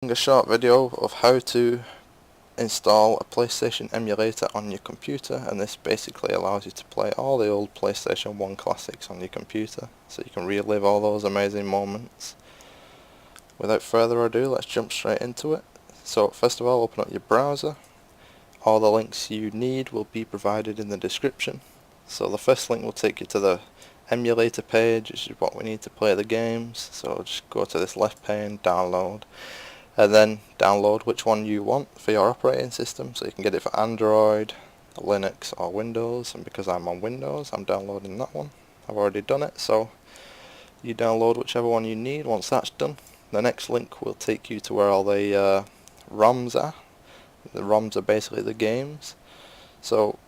A short video of how to install a PlayStation emulator on your computer, and this basically allows you to play all the old PlayStation 1 classics on your computer, so you can relive all those amazing moments. Without further ado, let's jump straight into it. So first of all, open up your browser. All the links you need will be provided in the description. So the first link will take you to the emulator page, which is what we need to play the games. So just go to this left pane, download, and then download which one you want for your operating system. So you can get it for Android, Linux or Windows, and because I'm on Windows, I'm downloading that one. I've already done it, so you download whichever one you need. Once that's done, the next link will take you to where all the ROMs are. The ROMs are basically the games. So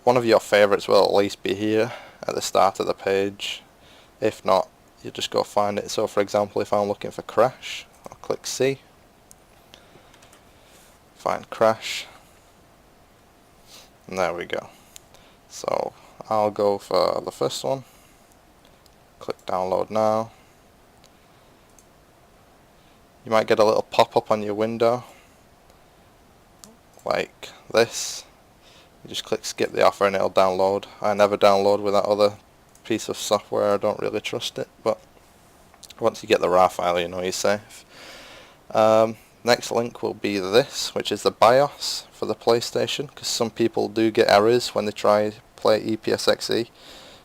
one of your favorites will at least be here at the start of the page. If not, you just go find it. So for example, if I'm looking for Crash, I'll click C, find Crash, and there we go. So I'll go for the first one, click download now. You might get a little pop-up on your window like this. You just click skip the offer and it'll download. I never download with that other piece of software, I don't really trust it, but once you get the RAR file, you know you're safe. Next link will be this, which is the BIOS for the PlayStation, because some people do get errors when they try to play ePSXe.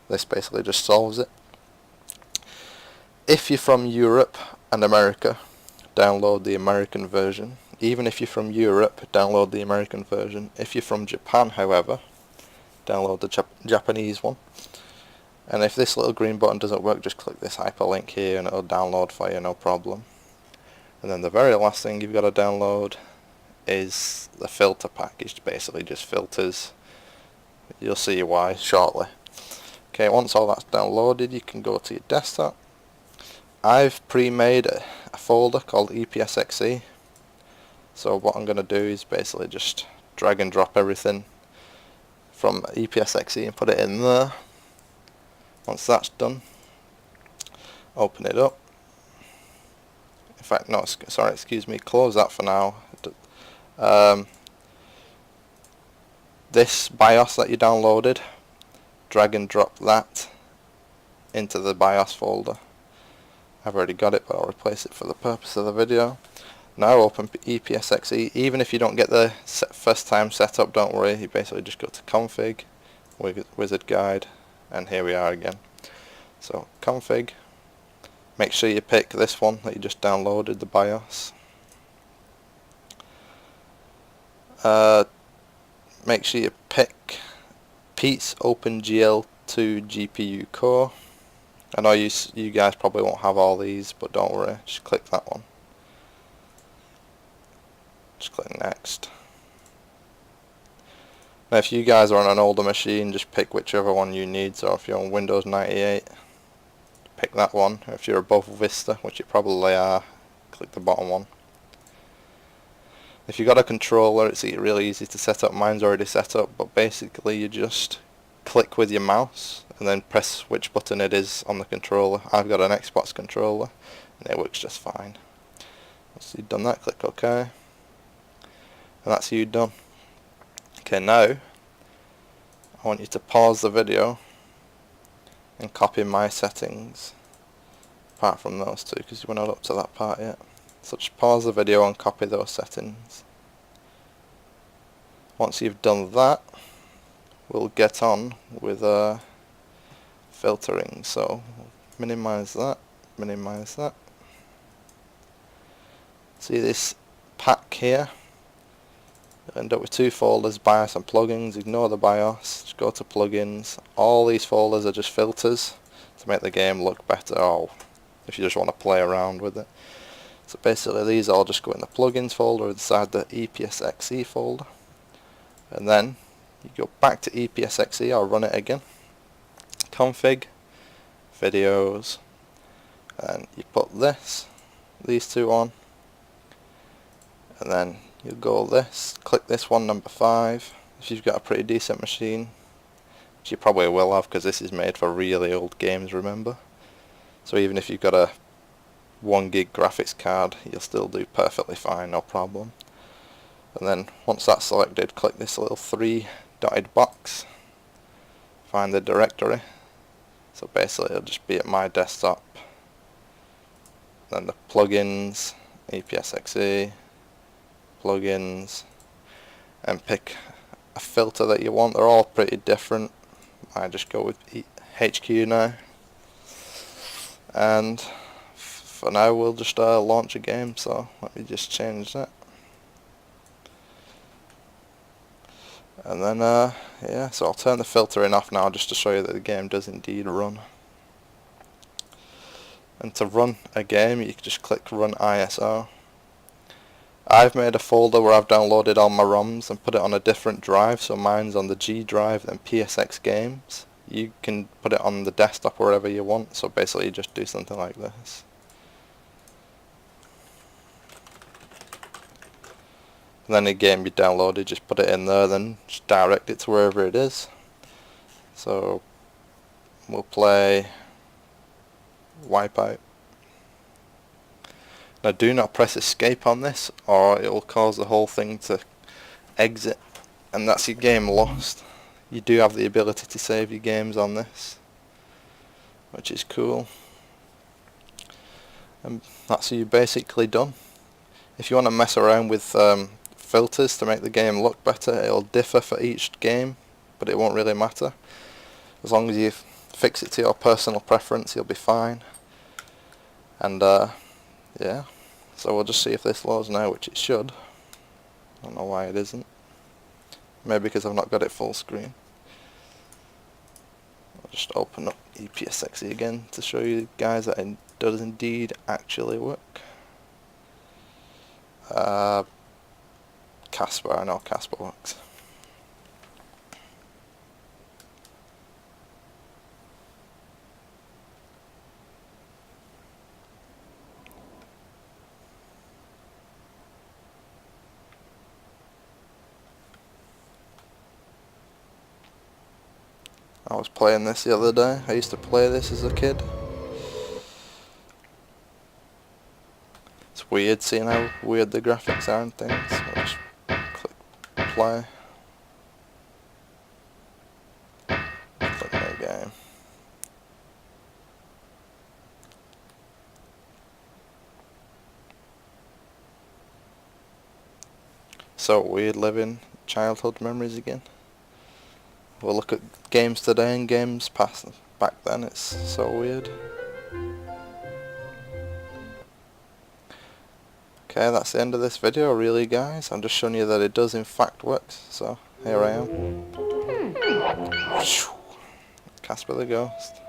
This basically just solves it. If you're from Europe and America, download the American version. Even if you're from Europe, download the American version. If you're from Japan, however, download the Japanese one. And if this little green button doesn't work, just click this hyperlink here and it'll download for you, no problem. And then the very last thing you've got to download is the filter package, basically just filters. You'll see why shortly. Okay, once all that's downloaded, you can go to your desktop. I've pre-made a folder called ePSXe. So what I'm going to do is basically just drag and drop everything from ePSXe and put it in there. Once that's done, open it up. In fact, no, sorry, excuse me, close that for now. This BIOS that you downloaded, drag and drop that into the BIOS folder. I've already got it, but I'll replace it for the purpose of the video. Now open ePSXe. Even if you don't get the first time setup, don't worry, you basically just go to config, wizard guide, and here we are again. So config, make sure you pick this one that you just downloaded, the BIOS. Make sure you pick Pete's OpenGL2 GPU core. I know you guys probably won't have all these, but don't worry, just click that one. Just click next. Now if you guys are on an older machine, just pick whichever one you need. So if you're on Windows 98, pick that one. If you're above Vista, which you probably are, click the bottom one. If you've got a controller, it's really easy to set up. Mine's already set up, but basically you just click with your mouse and then press which button it is on the controller. I've got an Xbox controller and it works just fine. Once you've done that, click OK. And that's you done. Okay, now I want you to pause the video and copy my settings, apart from those two because we're not up to that part yet. So just pause the video and copy those settings. Once you've done that, we'll get on with filtering. So minimize that, minimize that. See this pack here? You'll end up with two folders, BIOS and plugins. Ignore the BIOS, just go to plugins. All these folders are just filters to make the game look better, or if you just want to play around with it. So basically these all just go in the plugins folder inside the ePSXe folder. And then you go back to ePSXe, I'll run it again. Config, videos, and you put these two on. And then you go click this one, number 5, if you've got a pretty decent machine, which you probably will have because this is made for really old games, remember. So even if you've got a 1 gig graphics card, you'll still do perfectly fine, no problem. And then once that's selected, click this little 3 dotted box, find the directory. So basically it'll just be at my desktop, then the plugins, ePSXe, plugins, and pick a filter that you want. They're all pretty different. I just go with HQ now, and for now we'll just launch a game, so let me just change that. And then yeah, so I'll turn the filtering off now just to show you that the game does indeed run. And to run a game, you can just click Run ISO. I've made a folder where I've downloaded all my ROMs and put it on a different drive, so mine's on the G drive and PSX Games. You can put it on the desktop wherever you want, so basically you just do something like this. And then the game you downloaded, just put it in there, then just direct it to wherever it is. So we'll play Wipeout. Now do not press escape on this, or it will cause the whole thing to exit, and that's your game lost. You do have the ability to save your games on this, which is cool. And that's you basically done. If you want to mess around with filters to make the game look better, it'll differ for each game, but it won't really matter. As long as you fix it to your personal preference, you'll be fine. And yeah, so we'll just see if this loads now, which it should. I don't know why it isn't. Maybe because I've not got it full screen. I'll just open up ePSXe again to show you guys that it does indeed actually work. Casper, I know Casper works. I was playing this the other day. I used to play this as a kid. It's weird seeing how weird the graphics are and things. I'll just click play. Click new game. So weird living childhood memories again. We'll look at games today and games past back then. It's so weird. Okay, that's the end of this video really, guys. I'm just showing you that it does in fact work. So here I am. Casper the Ghost.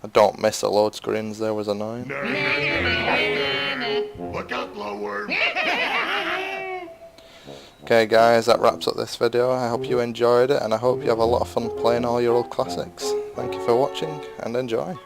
I don't miss the load screens, there was annoying. Look out, glowworm. Okay guys, that wraps up this video. I hope you enjoyed it, and I hope you have a lot of fun playing all your old classics. Thank you for watching, and enjoy.